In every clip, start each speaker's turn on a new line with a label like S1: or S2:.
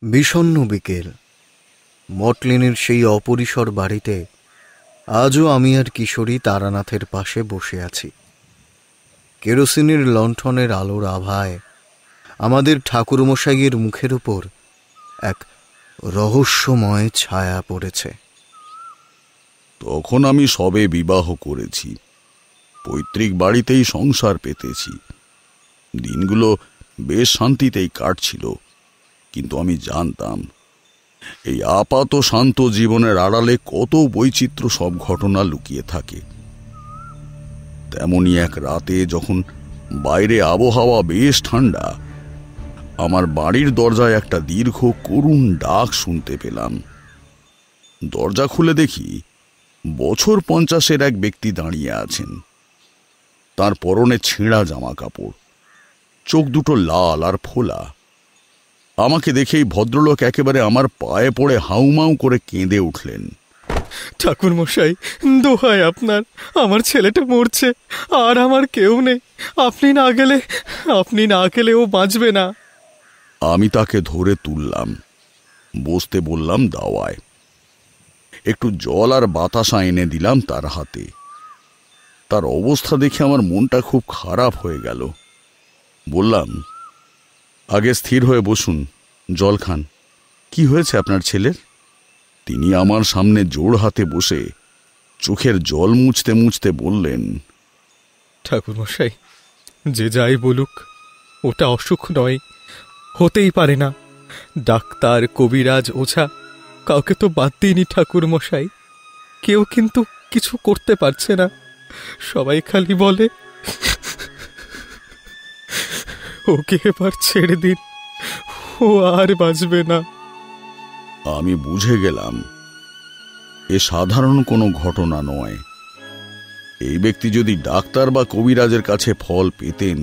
S1: বিষণ্ণ বিকেল। মটলিনের সেই অপরিসর বাড়িতে আজও আমি আর কিশোরী তারানাথের পাশে বসে আছি। কেরোসিনের লণ্ঠনের আলোর আভায় আমাদের ঠাকুরমশাইয়ের মুখের উপর এক রহস্যময় ছায়া পড়েছে।
S2: তখন আমি সবে বিবাহ করেছি, পৈতৃক বাড়িতেই সংসার পেতেছি। দিনগুলো বেশ শান্তিতেই কাটছিল, কিন্তু আমি জানতাম এই আপাত শান্ত জীবনের আড়ালে কত বৈচিত্র্য সব ঘটনা লুকিয়ে থাকে। তেমনি এক রাতে যখন বাইরে আবহাওয়া বেশ ঠান্ডা, আমার বাড়ির দরজায় একটা দীর্ঘ করুণ ডাক শুনতে পেলাম। দরজা খুলে দেখি বছর 50-এর এক ব্যক্তি দাঁড়িয়ে আছেন। তার পরনে ছেঁড়া জামা কাপড়, চোখ দুটো লাল আর ফোলা। আমাকে দেখেই ভদ্রলোক একেবারে আমার পায়ে পড়ে হাউমাউ করে কেঁদে উঠলেন।
S3: ঠাকুর মশাই, দোহাই আপনার, আমার ছেলেটা মরছে আর আমার কেউ নেই। আপনি না গেলে ও বাঁচবে না।
S2: আমি তাকে ধরে তুললাম, বসতে বললাম দাওয়ায়। একটু জল আর বাতাসা এনে দিলাম তার হাতে। তার অবস্থা দেখে আমার মনটা খুব খারাপ হয়ে গেল। বললাম, আগে স্থির হয়ে বসুন, জল খান। কি হয়েছে আপনার ছেলের? তিনি আমার সামনে জোড় হাতে বসে চোখের জল মুছতে মুছতে বললেন,
S3: ঠাকুর মশাই, যে যাই বলুক, ওটা অসুখ নয়, হতেই পারে না। ডাক্তার, কবিরাজ, ওঝা কাউকে তো বাদ দিইনি ঠাকুর মশাই, কেউ কিন্তু কিছু করতে পারছে না। সবাই খালি বলে ওকে এবার ছেড়ে দিন, ও আর বাঁচবে না।
S2: আমি বুঝে গেলাম এ সাধারণ কোনো ঘটনা নয়। এই ব্যক্তি যদি ডাক্তার বা কবিরাজের কাছে ফল পেতেন,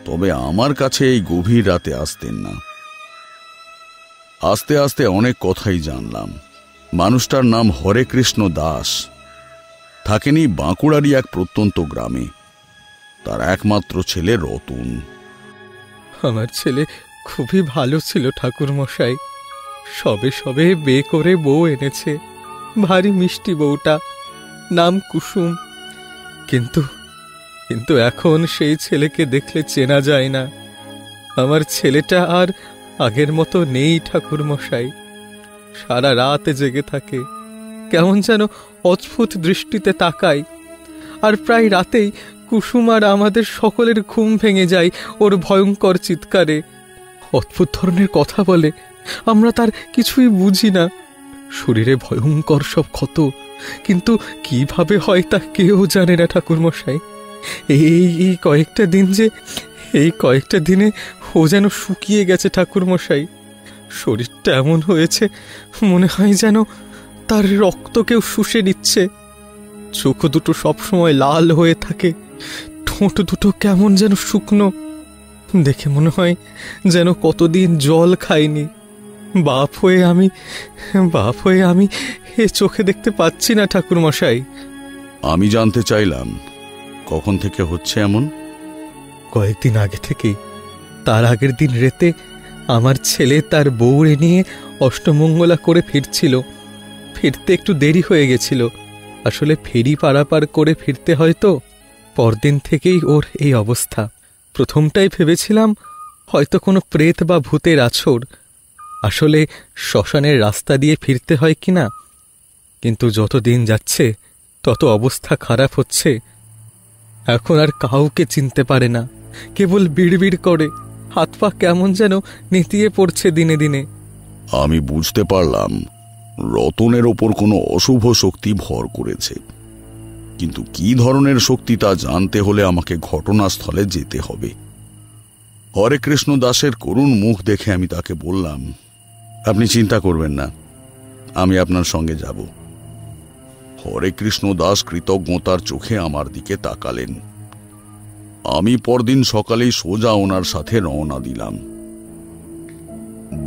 S2: তবে আমার কাছে এই গভীর রাতে আসতেন না। আস্তে আস্তে অনেক কথাই জানলাম। মানুষটার নাম হরে কৃষ্ণ দাস, থাকেনি বাঁকুড়ারই এক প্রত্যন্ত গ্রামে। তার একমাত্র ছেলে রতন।
S3: আমার ছেলে খুবই ভালো ছিল ঠাকুর মশাই, সবে সবে বিয়ে করে বউ এনেছে, ভারী মিষ্টি বউটা, নাম কুসুম। কিন্তু এখন সেই ছেলেকে দেখলে চেনা যায় না। আমার ছেলেটা আর আগের মতো নেই ঠাকুর মশাই। সারা রাত জেগে থাকে, কেমন যেন অদ্ভুত দৃষ্টিতে তাকায়। আর প্রায় রাতেই কুসুম আর আমাদের সকলের ঘুম ভেঙে যায় ওর ভয়ঙ্কর চিৎকারে। অদ্ভুত ধরনের কথা বলে, আমরা তার কিছুই বুঝি না। শরীরে ভয়ঙ্কর সব ক্ষত, কিন্তু কিভাবে হয় তা কেউ জানে না ঠাকুর মশাই। এই কয়েকটা দিনে ও যেন শুকিয়ে গেছে ঠাকুর মশাই। শরীরটা এমন হয়েছে, মনে হয় যেন তার রক্ত কেউ শুষে নিচ্ছে। চোখ দুটো সবসময় লাল হয়ে থাকে, ঠোঁট দুটো কেমন যেন শুকনো। দেখে মনে হয় যেন কতদিন জল খায়নি। বাপ হয়ে আমি এ চোখে দেখতে পাচ্ছি না ঠাকুর মশাই।
S2: আমি জানতে চাইলাম, কখন থেকে হচ্ছে এমন?
S3: কয়েকদিন আগে থেকেই। তার আগের দিন রাতে আমার ছেলে তার বউরে নিয়ে অষ্টমঙ্গলা করে ফিরতে একটু দেরি হয়ে গেছিল। আসলে ফেরি পারাপার করে ফিরতে হয়তো। পরদিন থেকেই ওর এই অবস্থা। প্রথমটাই ভেবেছিলাম হয়তো কোনো প্রেত বা ভূতের আছড়, আসলে শ্মশানের রাস্তা দিয়ে ফিরতে হয় কিনা। কিন্তু যত দিন যাচ্ছে তত অবস্থা খারাপ হচ্ছে। এখন আর কাউকে চিনতে পারে না, কেবল বিড়বিড় করে, হাত পা কেমন যেন নেতিয়ে পড়ছে দিনে দিনে।
S2: আমি বুঝতে পারলাম রতনের ওপর কোনো অশুভ শক্তি ভর করেছে, কিন্তু কি ধরনের শক্তি তা জানতে হলে আমাকে ঘটনাস্থলে যেতে হবে। হরে কৃষ্ণ দাসের করুণ মুখ দেখে আমি তাকে বললাম, আপনি চিন্তা করবেন না, আমি আপনার সঙ্গে যাব। হরে কৃষ্ণ দাস কৃতজ্ঞতার চোখে আমার দিকে তাকালেন। আমি পরদিন সকালেই সোজা ওনার সাথে রওনা দিলাম।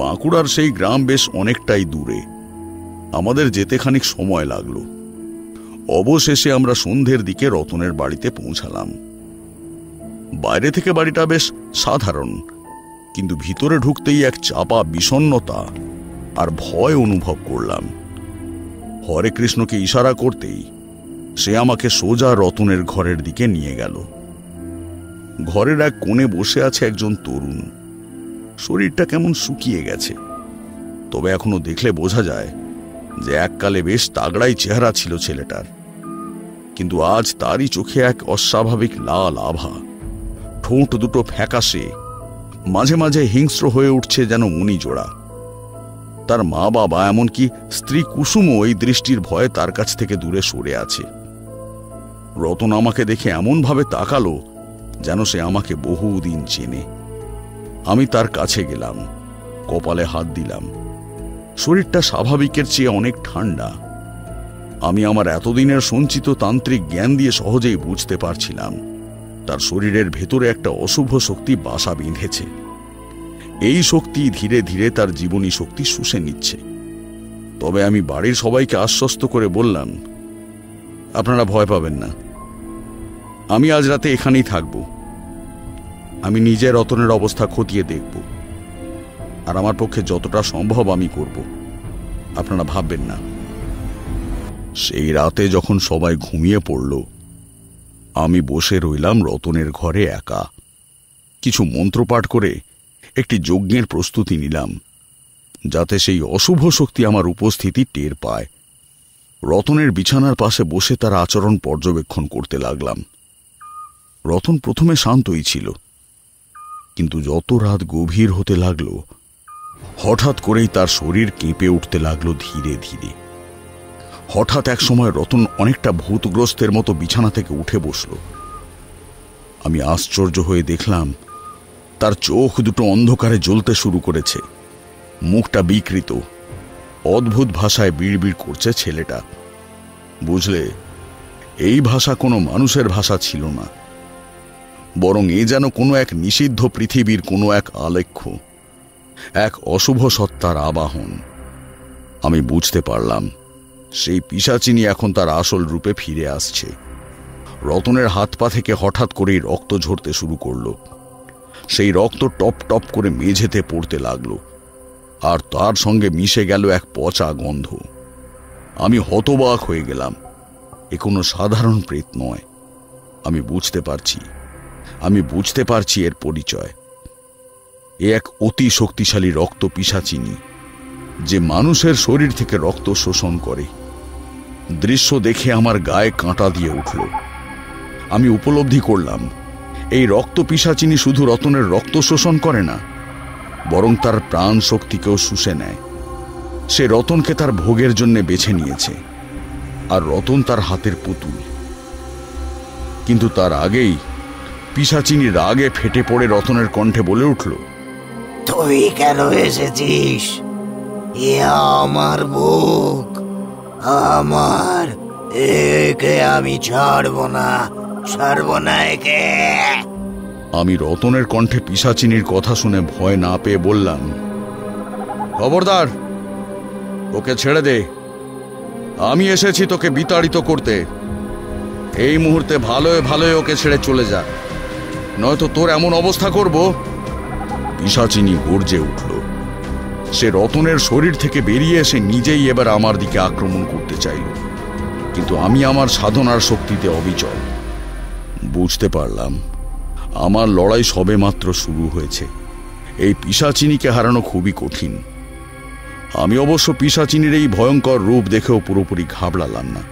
S2: বাঁকুড়ার সেই গ্রাম বেশ অনেকটাই দূরে, আমাদের যেতে খানিক সময় লাগলো। অবশেষে আমরা সন্ধ্যের দিকে রতনের বাড়িতে পৌঁছালাম। বাইরে থেকে বাড়িটা বেশ সাধারণ, কিন্তু ভিতরে ঢুকতেই এক চাপা বিষণ্ণতা আর ভয় অনুভব করলাম। হরে কৃষ্ণকে ইশারা করতেই সে আমাকে সোজা রতনের ঘরের দিকে নিয়ে গেল। ঘরের এক কোণে বসে আছে একজন তরুণ। শরীরটা কেমন শুকিয়ে গেছে, তবে এখনো দেখলে বোঝা যায় যে এককালে বেশ তাগড়াই চেহারা ছিল ছেলেটার। কিন্তু আজ তারই চোখে এক অস্বাভাবিক লাল আভা, ঠোঁট দুটো ফ্যাকাশে, মাঝে মাঝে হিংস্র হয়ে উঠছে যেন মণিজোড়া। তার মা বাবা এমনকি স্ত্রী কুসুমও এই দৃষ্টির ভয়ে তার কাছ থেকে দূরে সরে আছে। রতন আমাকে দেখে এমন ভাবে তাকালো যেন সে আমাকে বহুদিন চেনে। আমি তার কাছে গেলাম, কপালে হাত দিলাম। শরীরটা স্বাভাবিকের চেয়ে অনেক ঠান্ডা। আমি আমার এতদিনের সঞ্চিত তান্ত্রিক জ্ঞান দিয়ে সহজেই বুঝতে পারছিলাম তার শরীরের ভেতরে একটা অশুভ শক্তি বাসা বেঁধেছে। এই শক্তি ধীরে ধীরে তার জীবনী শক্তি শুষে নিচ্ছে। তবে আমি বাড়ির সবাইকে আশ্বস্ত করে বললাম, আপনারা ভয় পাবেন না, আমি আজ রাতে এখানেই থাকব। আমি নিজে রতনের অবস্থা খতিয়ে দেখব, আর আমার পক্ষে যতটা সম্ভব আমি করব, আপনারা ভাববেন না। সেই রাতে যখন সবাই ঘুমিয়ে পড়ল, আমি বসে রইলাম রতনের ঘরে একা। কিছু মন্ত্রপাঠ করে একটি যজ্ঞের প্রস্তুতি নিলাম, যাতে সেই অশুভ শক্তি আমার উপস্থিতি টের পায়। রতনের বিছানার পাশে বসে তার আচরণ পর্যবেক্ষণ করতে লাগলাম। রতন প্রথমে শান্তই ছিল, কিন্তু যত রাত গভীর হতে লাগলো, হঠাৎ করেই তার শরীর কেঁপে উঠতে লাগলো ধীরে ধীরে। হঠাৎ এক সময় রতন অনেকটা ভূতগ্রস্তের মতো বিছানা থেকে উঠে বসল। আমি আশ্চর্য হয়ে দেখলাম তার চোখ দুটো অন্ধকারে জ্বলতে শুরু করেছে, মুখটা বিকৃত, অদ্ভুত ভাষায় বিড়বিড় করছে ছেলেটা। বুঝলে, এই ভাষা কোনো মানুষের ভাষা ছিল না, বরং এ যেন কোনো এক নিষিদ্ধ পৃথিবীর কোনো এক আলেখ্য, এক অশুভ সত্তার আবাহন। আমি বুঝতে পারলাম সেই পিশাচিনী এখন তার আসল রূপে ফিরে আসছে। রতনের হাত পা থেকে হঠাৎ করেই রক্ত ঝরতে শুরু করলো। সেই রক্ত টপ টপ করে মেঝেতে পড়তে লাগলো, আর তার সঙ্গে মিশে গেল এক পচা গন্ধ। আমি হতবাক হয়ে গেলাম। এ কোনো সাধারণ প্রেত নয়। আমি বুঝতে পারছি এর পরিচয়। এ এক অতি শক্তিশালী রক্ত পিশাচিনী, যে মানুষের শরীর থেকে রক্ত শোষণ করে। দৃশ্য দেখে আমার গায়ে কাঁটা দিয়ে উঠল। আমি উপলব্ধি করলাম এই রক্ত পিশাচিনী শুধু রতনের রক্ত শোষণ করে না, বরং তার প্রাণ শক্তিকেও শুষে নেয়। সে রতনকে তার ভোগের জন্য বেছে নিয়েছে, আর রতন তার হাতের পুতুল। কিন্তু তার আগেই পিশাচিনী রাগে ফেটে পড়ে রতনের কণ্ঠে বলে উঠল,
S4: তুই কেন এসেছিস? এ আমার বুক, আমার, একে আমি ছাড়ব না একে।
S2: আমি রতনের কণ্ঠে পিশাচিনীর কথা শুনে ভয় না পেয়ে বললাম, খবরদার, ওকে ছেড়ে দে। আমি এসেছি তোকে বিতাড়িত করতে। এই মুহূর্তে ভালোয় ভালোয় ওকে ছেড়ে চলে যা, নয়তো তোর এমন অবস্থা করব। পিশাচিনী গর্জে উঠল। সে রতনের শরীর থেকে বেরিয়ে এসে নিজেই এবার আমার দিকে আক্রমণ করতে চাইল, কিন্তু আমি আমার সাধনার শক্তিতে অবিচল। বুঝতে পারলাম আমার লড়াই সবে মাত্র শুরু হয়েছে। এই পিশাচিনীকে হারানো খুবই কঠিন। আমি অবশ্য পিশাচিনীর এই ভয়ঙ্কর রূপ দেখেও পুরোপুরি ঘাবড়ালাম না।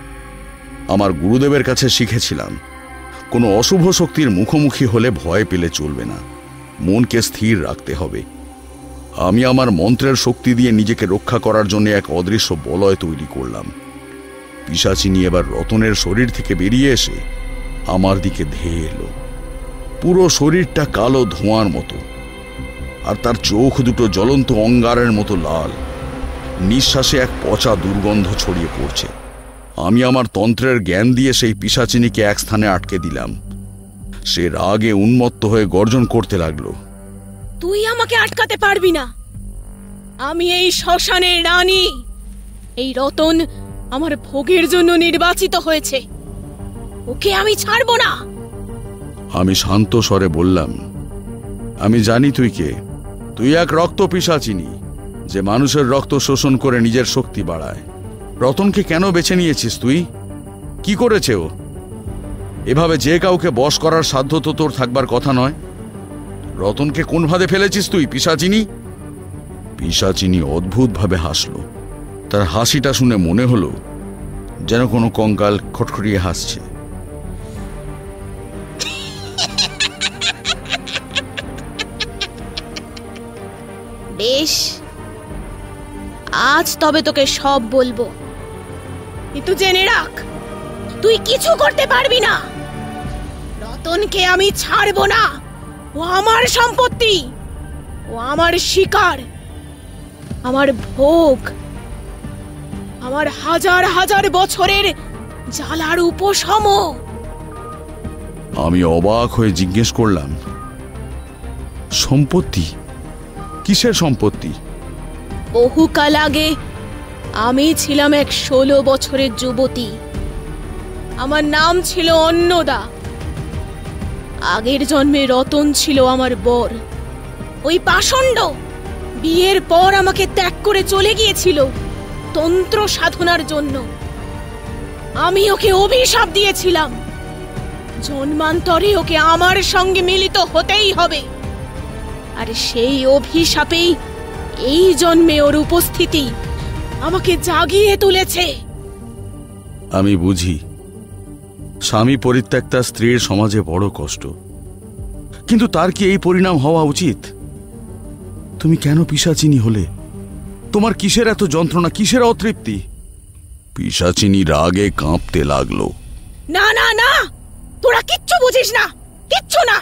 S2: আমার গুরুদেবের কাছে শিখেছিলাম, কোনো অশুভ শক্তির মুখোমুখি হলে ভয় পেলে চলবে না, মনকে স্থির রাখতে হবে। আমি আমার মন্ত্রের শক্তি দিয়ে নিজেকে রক্ষা করার জন্য এক অদৃশ্য বলয় তৈরি করলাম। পিশাচিনী এবার রতনের শরীর থেকে বেরিয়ে এসে আমার দিকে ধেয়ে এলো। পুরো শরীরটা কালো ধোঁয়ার মতো, আর তার চোখ দুটো জ্বলন্ত অঙ্গারের মতো লাল। নিঃশ্বাসে এক পচা দুর্গন্ধ ছড়িয়ে পড়ছে। আমি আমার তন্ত্রের জ্ঞান দিয়ে সেই পিশাচিনীকে এক স্থানে আটকে দিলাম। সে রাগে উন্মত্ত হয়ে গর্জন করতে লাগলো,
S5: তুই আমাকে আটকাতে পারবি না। আমি এই শ্মশানের রানী। এই রতন আমার ভোগের জন্য নির্বাচিত হয়েছে, ওকে আমি ছাড়বো না।
S2: আমি শান্ত স্বরে বললাম, আমি জানি তুই কে, তুই এক রক্ত পিশাচিনী, যে মানুষের রক্ত শোষণ করে নিজের শক্তি বাড়ায়। রতনকে কেন বেছে নিয়েছিস তুই? কি করেছে ও? এভাবে যে কাউকে বশ করার সাধ্য তো তোর থাকবার কথা নয়। রতনকে কোন ভাবে ফেলেছিস তুই, পিশাচিনী? পিশাচিনী অদ্ভুতভাবে হাসল। তার হাসিটা শুনে মনে হলো যেন কোনো কঙ্কাল খটখটিয়ে হাসছে।
S5: বেশ, আজ তবে তোকে সব বলবো, কিন্তু জেনে রাখ, তুই কিছু করতে পারবি না। রতনকে আমি ছাড়বো না। ও আমার সম্পত্তি, ও আমার শিকার, আমার ভোগ, আমার হাজার হাজার বছরের জ্বালার উপশম।
S2: আমি অবাক হয়ে জিজ্ঞেস করলাম, সম্পত্তি? কিসের সম্পত্তি?
S5: বহুকাল আগে আমি ছিলাম এক 16 বছরের যুবতী। আমার নাম ছিল অন্নদা। আগের জন্মে রতন ছিল আমার বর। ওই পাষণ্ড বিয়ের পর আমাকে ত্যাগ করে চলে গিয়েছিল তন্ত্র সাধনার জন্য। আমি ওকে অভিশাপ দিয়েছিলাম, জন্মান্তরে ওকে আমার সঙ্গে মিলিত হতেই হবে। আর সেই অভিশাপেই এই জন্মে ওর উপস্থিতি আমাকে জাগিয়ে তুলেছে।
S2: আমি বুঝি, স্বামী পরিত্যক্তা স্ত্রীর সমাজে বড় কষ্ট, কিন্তু তার কি এই পরিণাম হওয়া উচিত? তুমি কেন পিশাচিনী হলে? তোমার কিসের এত যন্ত্রণা, কিসের অতৃপ্তি? পিশাচিনী রাগে কাঁপতে লাগলো।
S5: না না না, তোরা কিচ্ছু বুঝিস না, কিচ্ছু না।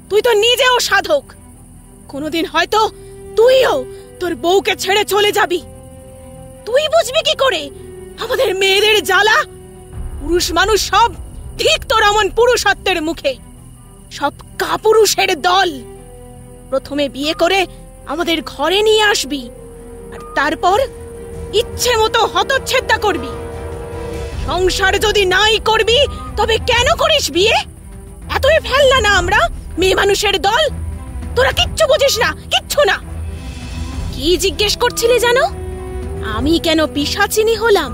S5: তুই তো নিজেও সাধক। কোনোদিন হয়তো তুইও তোর বউকে ছেড়ে চলে যাবি। তুই বুঝবি কি করে আমাদের মেয়েদের জ্বালা? পুরুষ মানুষ সব ঠিক তোর এমন পুরুষত্বের মুখে, সব কাপুরুষের দল। প্রথমে বিয়ে করে আমাদের ঘরে নিয়ে আসবি, আর তারপর ইচ্ছে মতো হতচ্ছেদা করবি। সংসার যদি নাই করবি তবে কেন করিস বিয়ে? এতই ফেললা না আমরা মেয়ে মানুষের দল? তোরা কিচ্ছু বুঝিস না, কিচ্ছু না। কি জিজ্ঞেস করছিলি জানো? আমি কেন পিশাচিনী হলাম?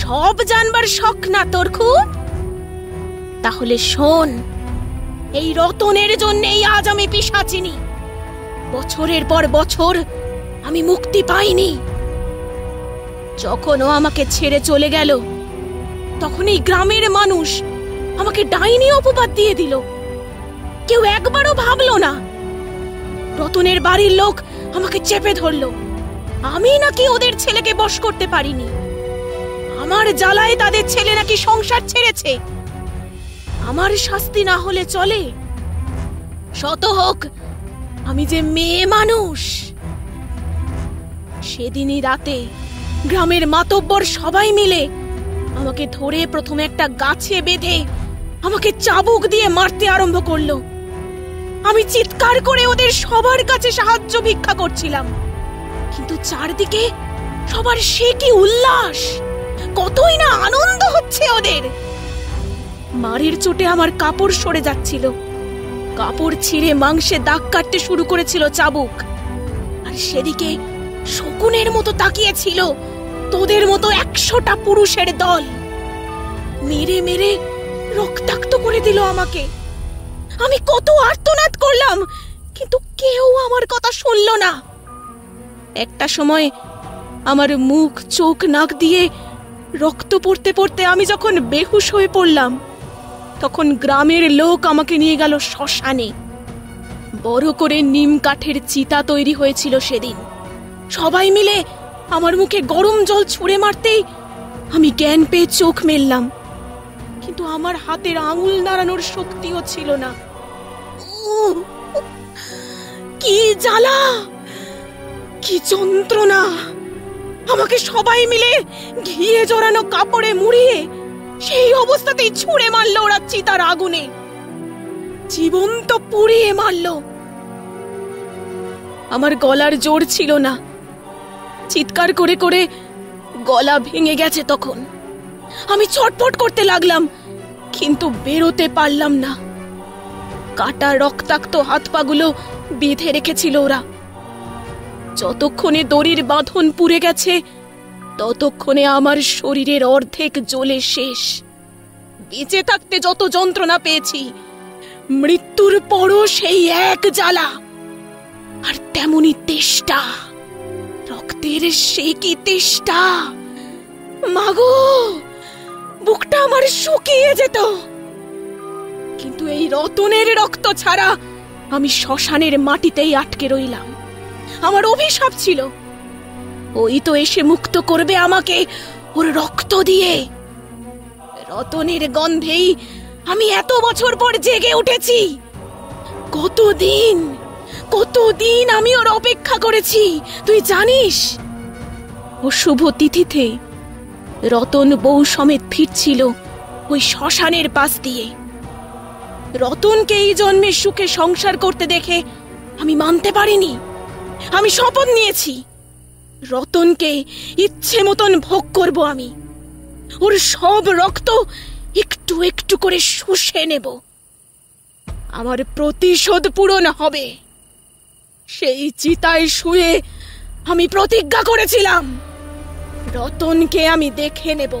S5: সব জানবার শখ না তোর খুব? তাহলে শোন, এই রতনের জন্যই আজ আমি পিশাচিনী। বছরের পর বছর আমি মুক্তি পাইনি। যখন ও আমাকে ছেড়ে চলে গেল, তখন এই গ্রামের মানুষ আমাকে ডাইনি অপবাদ দিয়ে দিল। কেউ একবারও ভাবলো না। রতনের বাড়ির লোক আমাকে চেপে ধরলো। আমি নাকি ওদের ছেলেকে বশ করতে পারিনি। আমার জ্বালায় তাদের ছেলে নাকি সংসার ছেড়েছে। আমার শাস্তি না হলে চলে? শত হোক আমি যে মেয়ে মানুষ। সেদিনই রাতে গ্রামের মাতব্বর সবাই মিলে আমাকে ধরে প্রথমে একটা গাছে বেঁধে আমাকে চাবুক দিয়ে মারতে আরম্ভ করলো। আমি চিৎকার করে ওদের সবার কাছে সাহায্য ভিক্ষা করছিলাম, কিন্তু চারদিকে সবার সে কি উল্লাস, কতই না আনন্দ হচ্ছে ওদের। মারের চোটে আমার কাপড় সরে যাচ্ছিল, কাপড় ছিঁড়ে মাংসে দাগ কাটতে শুরু করেছিল চাবুক। আর সেদিকে শকুনের মতো তাকিয়েছিল তোদের মতো 100টা পুরুষের দল। মেরে মেরে রক্তাক্ত করে দিল আমাকে। আমি কত আর্তনাদ করলাম, কিন্তু কেউ আমার কথা শুনল না। একটা সময় আমার মুখ, চোখ, নাক দিয়ে রক্ত পড়তে পড়তে আমি যখন বেহুশ হয়ে পড়লাম, তখন গ্রামের লোক আমাকে নিয়ে গেল শ্মশানে। বড় করে নিম কাঠের চিতা তৈরি হয়েছিল সেদিন। সবাই মিলে আমার মুখে গরম জল ছুঁড়ে মারতেই আমি জ্ঞান পেয়ে চোখ মেললাম, কিন্তু আমার হাতের আঙুল নাড়ানোর শক্তিও ছিল না। কি জ্বালা, কি যন্ত্রণা! আমাকে সবাই মিলে ঘিয়ে জড়ানো কাপড়ে মুড়িয়ে সেই অবস্থাতেই ছুঁড়ে মারলো ওরা চিতার আগুনে, জীবন্ত পুড়িয়ে মারলো। আমার গলার জোর ছিল না, চিৎকার করে করে গলা ভেঙে গেছে। তখন আমি ছটফট করতে লাগলাম, কিন্তু বেরোতে পারলাম না। কাটা রক্তাক্ত হাত পাগুলো বেঁধে রেখেছিল ওরা। যতক্ষণে দড়ির বাঁধন পুড়ে গেছে ততক্ষণে আমার শরীরের অর্ধেক জ্বলে শেষ। বেঁচে থাকতে যত যন্ত্রণা পেয়েছি, মৃত্যুর পরও সেই এক জ্বালা, আর তেমনি তেষ্টা, রক্তের সে কি তেষ্টা! মাগো, বুকটা আমার শুকিয়ে যেত। কিন্তু এই রতনের রক্ত ছাড়া আমি শ্মশানের মাটিতেই আটকে রইলাম। আমার অভিশাপ ছিল, ওই তো এসে মুক্ত করবে আমাকে ওর রক্ত দিয়ে। রতনের গন্ধেই আমি এত বছর পর জেগে উঠেছি। কতদিন কতদিন আমি ওর অপেক্ষা করেছি তুই জানিস? ও শুভ তিথিতে রতন বউ সমেত ফিরছিল ওই শ্মশানের পাশ দিয়ে। রতনকে এই জন্মে সুখে সংসার করতে দেখে আমি মানতে পারিনি। আমি শপথ নিয়েছি, রতনকে ইচ্ছে মতন ভোগ করব আমি। ওর সব রক্ত একটু একটু করে শুষে নেব। আমার প্রতিশোধ পূরণ হবে। সেই চিতায় শুয়ে আমি প্রতিজ্ঞা করেছিলাম, রতনকে আমি দেখে নেব।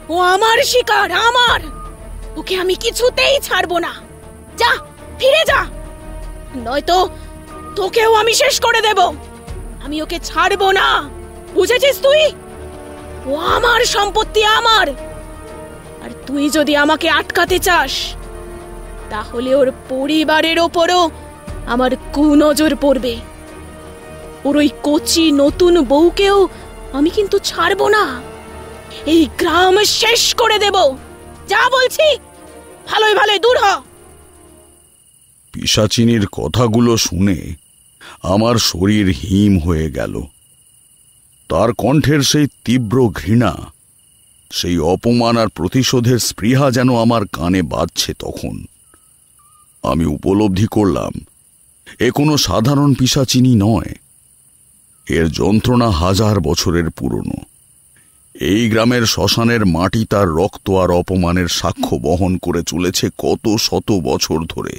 S5: ও আমার শিকার, আমার। ওকে আমি কিছুতেই ছাড়বো না। যা, ফিরে যা, নয়তো তোকেও আমি শেষ করে দেব। আমি ওকে ছাড়বো না, বুঝেছিস তুই? ও আমার সম্পত্তি, আমার। আর তুই যদি আমাকে আটকাতে চাস তাহলে ওর পরিবারের ওপরও আমার কুনজর পড়বে। ওর ওই কচি নতুন বউকেও আমি কিন্তু ছাড়বো না। এই গ্রাম শেষ করে দেব। যা বলছি, ভালোই ভালোই দূর হ।
S2: পিশাচিনীর কথাগুলো শুনে আমার শরীর হিম হয়ে গেল। তার কণ্ঠের সেই তীব্র ঘৃণা, সেই অপমান আর প্রতিশোধের স্পৃহা যেন আমার কানে বাজছে। তখন আমি উপলব্ধি করলাম, এ কোনো সাধারণ পিশাচিনী নয়। এর যন্ত্রণা হাজার বছরের পুরনো। এই গ্রামের শ্মশানের মাটি তার রক্ত আর অপমানের সাক্ষ্য বহন করে চলেছে কত শত বছর ধরে।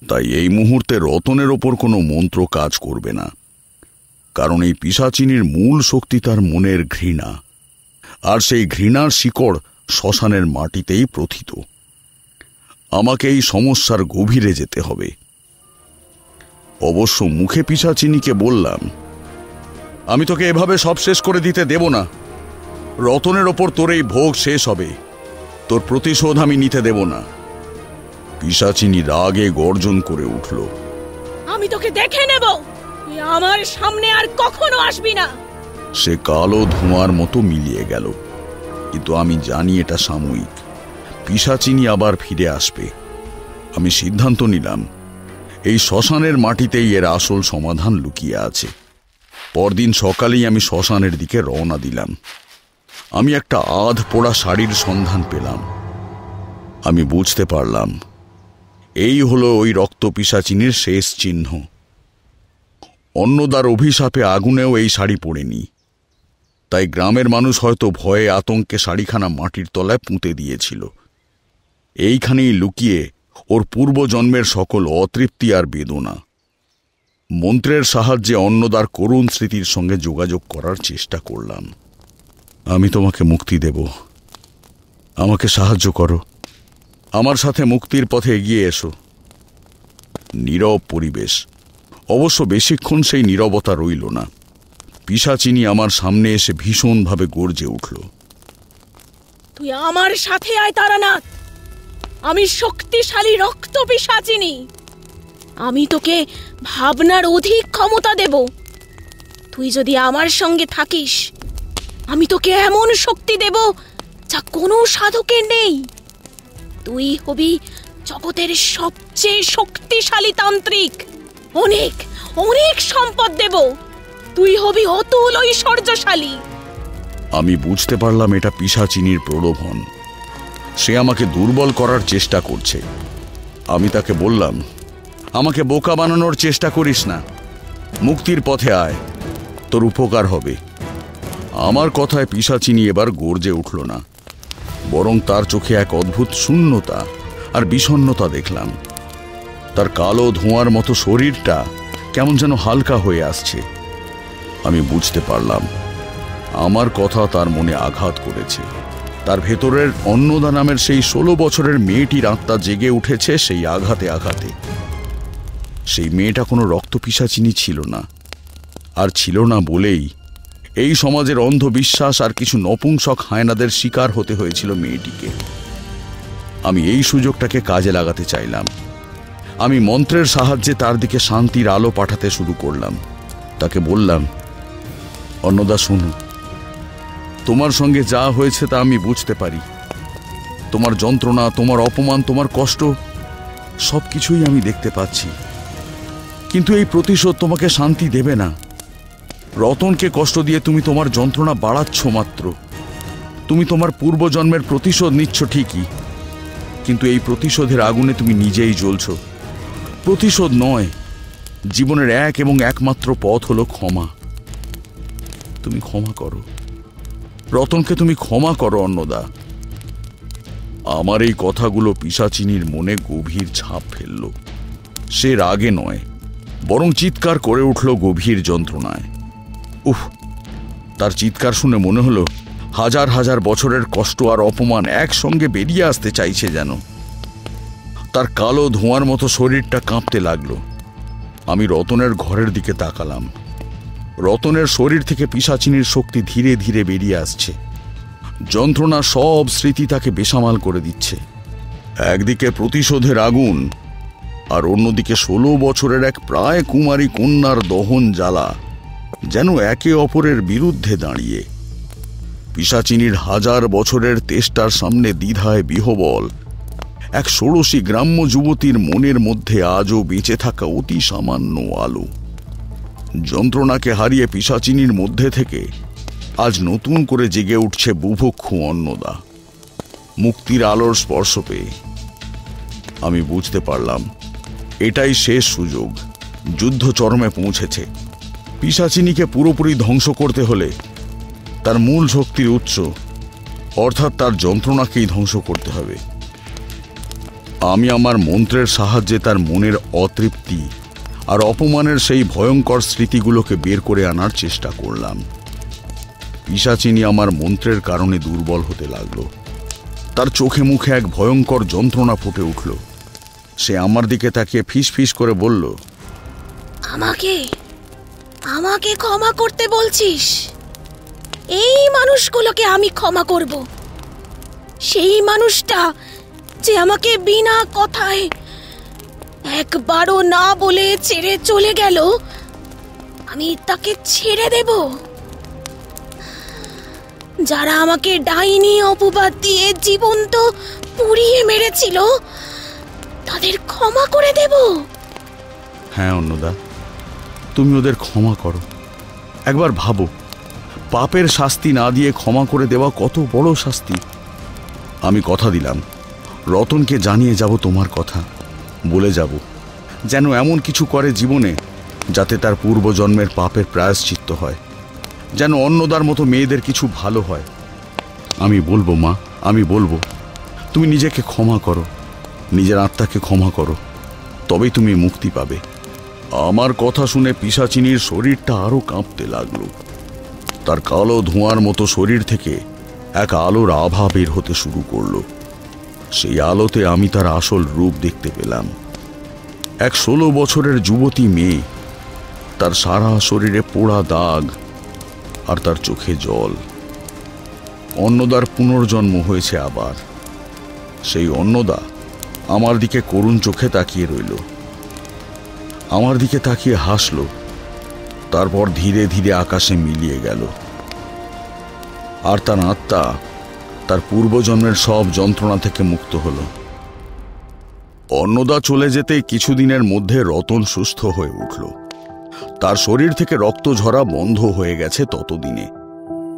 S2: তাই এই মুহূর্তে রতনের ওপর কোনো মন্ত্র কাজ করবে না, কারণ এই পিশাচিনীর মূল শক্তি তার মনের ঘৃণা, আর সেই ঘৃণার শিকড় শ্মশানের মাটিতেই প্রথিত। আমাকে এই সমস্যার গভীরে যেতে হবে। অবশ্য মুখে পিশাচিনীকে বললাম, আমি তোকে এভাবে সব শেষ করে দিতে দেব না। রতনের ওপর তোর এই ভোগ শেষ হবে, তোর প্রতিশোধ আমি নিতে দেব না। পিশাচিনী রাগে গর্জন করে উঠল,
S5: আমি তোকে দেখে নেব, তুই আমার সামনে আর কখনো আসবি না।
S2: সে কালো ধোঁয়ার মতো মিলিয়ে গেল, কিন্তু আমি জানি এটা সাময়িক। পিশাচিনী আবার ফিরে আসবে। আমি সিদ্ধান্ত নিলাম, এই শ্মশানের মাটিতেই এর আসল সমাধান লুকিয়ে আছে। পরদিন সকালেই আমি শ্মশানের দিকে রওনা দিলাম। আমি একটা আধ পোড়া শাড়ির সন্ধান পেলাম। আমি বুঝতে পারলাম, এই হলো ওই রক্ত পিশাচিনীর শেষ চিহ্ন। অন্নদার অভিশাপে আগুনেও এই শাড়ি পড়েনি, তাই গ্রামের মানুষ হয়তো ভয়ে আতঙ্কে শাড়িখানা মাটির তলায় পুঁতে দিয়েছিল। এইখানেই লুকিয়ে ওর পূর্বজন্মের সকল অতৃপ্তি আর বেদনা। মন্ত্রের সাহায্যে অন্নদার করুণ স্মৃতির সঙ্গে যোগাযোগ করার চেষ্টা করলাম। আমি তোমাকে মুক্তি দেব, আমাকে সাহায্য করো, আমার সাথে মুক্তির পথে এগিয়ে এসো। নীরব পরিবেশ। অবশ্য বেশিক্ষণ সেই নীরবতা রইল না। পিশাচিনী আমার সামনে এসে ভীষণভাবে গর্জে উঠল,
S5: তুই আমার সাথে আয় তারানাথ। আমি শক্তিশালী রক্ত পিশাচিনী। আমি তোকে ভাবনার অধিক ক্ষমতা দেব। তুই যদি আমার সঙ্গে থাকিস, আমি তোকে এমন শক্তি দেব যা কোনো সাধকের নেই। তুই হবি জগতের সবচেয়ে শক্তিশালী তান্ত্রিক। অনেক অনেক সম্পদ দেব। তুই হবি অতুল ঐশ্বর্যশালী।
S2: আমি বুঝতে পারলাম এটা পিশাচিনীর প্রলোভন। সে আমাকে দুর্বল করার চেষ্টা করছে। আমি তাকে বললাম, আমাকে বোকা বানানোর চেষ্টা করিস না, মুক্তির পথে আয়, তোর উপকার হবে। আমার কথায় পিশাচিনী এবার গর্জে উঠল না, বরং তার চোখে এক অদ্ভুত শূন্যতা আর বিষণ্ণতা দেখলাম। তার কালো ধোঁয়ার মতো শরীরটা কেমন যেন হালকা হয়ে আসছে। আমি বুঝতে পারলাম আমার কথা তার মনে আঘাত করেছে। তার ভেতরের অন্নদা নামের সেই 16 বছরের মেয়েটির আত্মা জেগে উঠেছে সেই আঘাতে আঘাতে। সেই মেয়েটা কোনো রক্তপিশাচিনী ছিল না, আর ছিল না বলেই এই সমাজের অন্ধবিশ্বাস আর কিছু নপুংসক হায়নাদের শিকার হতে হয়েছিল মেয়েটিকে। আমি এই সুযোগটাকে কাজে লাগাতে চাইলাম। আমি মন্ত্রের সাহায্যে তার দিকে শান্তির আলো পাঠাতে শুরু করলাম। তাকে বললাম, অন্নদা শোনো, তোমার সঙ্গে যা হয়েছে তা আমি বুঝতে পারি। তোমার যন্ত্রণা, তোমার অপমান, তোমার কষ্ট সবকিছুই আমি দেখতে পাচ্ছি। কিন্তু এই প্রতিশোধ তোমাকে শান্তি দেবে না। রতনকে কষ্ট দিয়ে তুমি তোমার যন্ত্রণা বাড়াচ্ছ মাত্র। তুমি তোমার পূর্বজন্মের প্রতিশোধ নিচ্ছ ঠিকই, কিন্তু এই প্রতিশোধের আগুনে তুমি নিজেই জ্বলছ। প্রতিশোধ নয়, জীবনের এক এবং একমাত্র পথ হলো ক্ষমা। তুমি ক্ষমা করো রতনকে, তুমি ক্ষমা করো অন্নদা। আমার এই কথাগুলো পিশাচিনীর মনে গভীর ছাপ ফেলল। সে রাগে নয়, বরং চিৎকার করে উঠল গভীর যন্ত্রণায়। উফ, তার চিৎকার শুনে মনে হলো হাজার হাজার বছরের কষ্ট আর অপমান একসঙ্গে বেরিয়ে আসতে চাইছে যেন। তার কালো ধোঁয়ার মতো শরীরটা কাঁপতে লাগলো। আমি রতনের ঘরের দিকে তাকালাম। রতনের শরীর থেকে পিশাচিনীর শক্তি ধীরে ধীরে বেরিয়ে আসছে। যন্ত্রণা সব স্মৃতি তাকে বেসামাল করে দিচ্ছে। একদিকে প্রতিশোধের আগুন, আর অন্যদিকে 16 বছরের এক প্রায় কুমারী কন্যার দহন জ্বালা যেন একে অপরের বিরুদ্ধে দাঁড়িয়ে। পিশাচিনীর হাজার বছরের তেষ্টার সামনে দ্বিধায় বিহবল এক ষোড়শী গ্রাম্য যুবতীর মনের মধ্যে আজও বেঁচে থাকা অতি সামান্য আলো। যন্ত্রণাকে হারিয়ে পিশাচিনীর মধ্যে থেকে আজ নতুন করে জেগে উঠছে বুভুক্ষু অন্নদা। মুক্তির আলোর স্পর্শ পেয়ে আমি বুঝতে পারলাম এটাই শেষ সুযোগ। যুদ্ধ চরমে পৌঁছেছে। পিশাচিনীকে পুরোপুরি ধ্বংস করতে হলে তার মূল শক্তির উৎস অর্থাৎ তার যন্ত্রণাকেই ধ্বংস করতে হবে। আমি আমার মন্ত্রের সাহায্যে তার মনের অতৃপ্তি আর অপমানের সেই ভয়ঙ্কর স্মৃতিগুলোকে বের করে আনার চেষ্টা করলাম। পিশাচিনী আমার মন্ত্রের কারণে দুর্বল হতে লাগলো। তার চোখে মুখে এক ভয়ঙ্কর যন্ত্রণা ফুটে উঠল। সে আমার দিকে তাকিয়ে ফিস ফিস করে বলল,
S5: আমাকে আমাকে ক্ষমা করতে বলছিস? এই মানুষগুলোকে আমি ক্ষমা করব? সেই মানুষটা যে আমাকে বিনা কথায় একবারও না বলে ছেড়ে চলে গেল, আমি তাকে ছেড়ে দেব? যারা আমাকে ডাইনি অপবাদ দিয়ে জীবন্ত পুড়িয়ে মেরেছিল, তাদের ক্ষমা করে দেব?
S2: হ্যাঁ অন্নদা, তুমি ওদের ক্ষমা করো। একবার ভাবো, পাপের শাস্তি না দিয়ে ক্ষমা করে দেওয়া কত বড় শাস্তি। আমি কথা দিলাম, রতনকে জানিয়ে যাব তোমার কথা। বলে যাব যেন এমন কিছু করে জীবনে যাতে তার পূর্বজন্মের পাপের প্রায়শ্চিত্ত হয়, যেন অন্নদার মতো মেয়েদের কিছু ভালো হয়। আমি বলবো মা, আমি বলবো, তুমি নিজেকে ক্ষমা করো, নিজের আত্মাকে ক্ষমা করো, তবেই তুমি মুক্তি পাবে। আমার কথা শুনে পিশাচিনীর শরীরটা আরো কাঁপতে লাগলো। তার কালো ধোঁয়ার মতো শরীর থেকে এক আলোর আভা বের হতে শুরু করলো। সেই আলোতে আমি তার আসল রূপ দেখতে পেলাম। এক 16 বছরের যুবতী মেয়ে, তার সারা শরীরে পোড়া দাগ আর তার চোখে জল। অন্নদার পুনর্জন্ম হয়েছে আবার। সেই অন্নদা আমার দিকে করুণ চোখে তাকিয়ে রইল, আমার দিকে তাকিয়ে হাসল, তারপর ধীরে ধীরে আকাশে মিলিয়ে গেল। আর তার আত্মা তার পূর্বজন্মের সব যন্ত্রণা থেকে মুক্ত হল। অন্নদা চলে যেতে কিছুদিনের মধ্যে রতন সুস্থ হয়ে উঠল। তার শরীর থেকে রক্ত ঝরা বন্ধ হয়ে গেছে ততদিনে।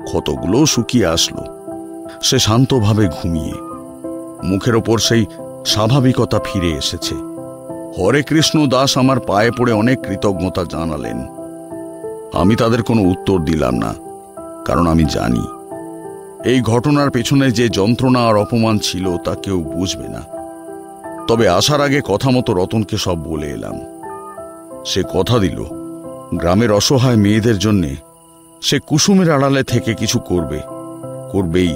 S2: ক্ষতগুলো শুকিয়ে আসলো। সে শান্তভাবে ঘুমিয়ে, মুখের ওপর সেই স্বাভাবিকতা ফিরে এসেছে। হরে কৃষ্ণ দাস আমার পায়ে পড়ে অনেক কৃতজ্ঞতা জানালেন। আমি তাদের কোনো উত্তর দিলাম না, কারণ আমি জানি এই ঘটনার পেছনে যে যন্ত্রণা আর অপমান ছিল তা কেউ বুঝবে না। তবে আসার আগে কথা মতো রতনকে সব বলে এলাম। সে কথা দিল গ্রামের অসহায় মেয়েদের জন্যে সে কুসুমের আড়ালে থেকে কিছু করবেই।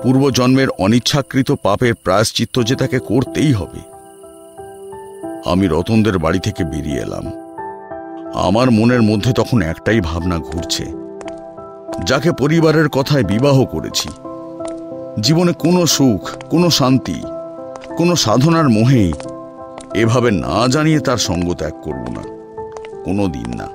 S2: পূর্বজন্মের অনিচ্ছাকৃত পাপের প্রায়শ্চিত্ত যে তাকে করতেই হবে। আমি রতনদের বাড়ি থেকে বেরিয়ে এলাম। আমার মনের মধ্যে তখন একটাই ভাবনা ঘুরছে, যাকে পরিবারের কথায় বিবাহ করেছি, জীবনে কোনো সুখ, কোনো শান্তি, কোনো সাধনার মোহে এভাবে না জানিয়ে তার সঙ্গ ত্যাগ করব না, কোনো দিন না।